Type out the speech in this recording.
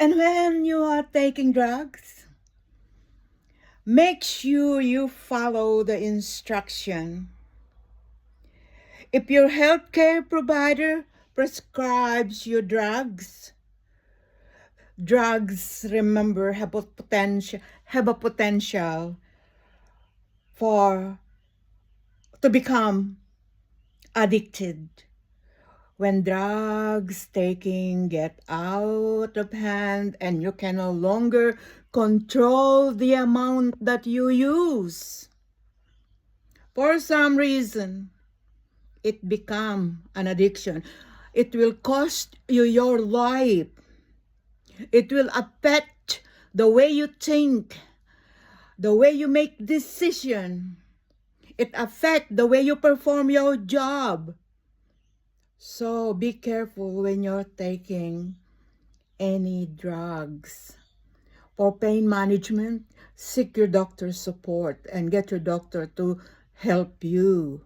And when you are taking drugs, make sure you follow the instruction. If your healthcare provider prescribes you drugs, remember, have a potential for to become addicted. When drugs taking get out of hand and you can no longer control the amount that you use, for some reason, it become an addiction. It will cost you your life. It will affect the way you think, the way you make decision. It affect the way you perform your job. So be careful when you're taking any drugs. For pain management, seek your doctor's support and get your doctor to help you.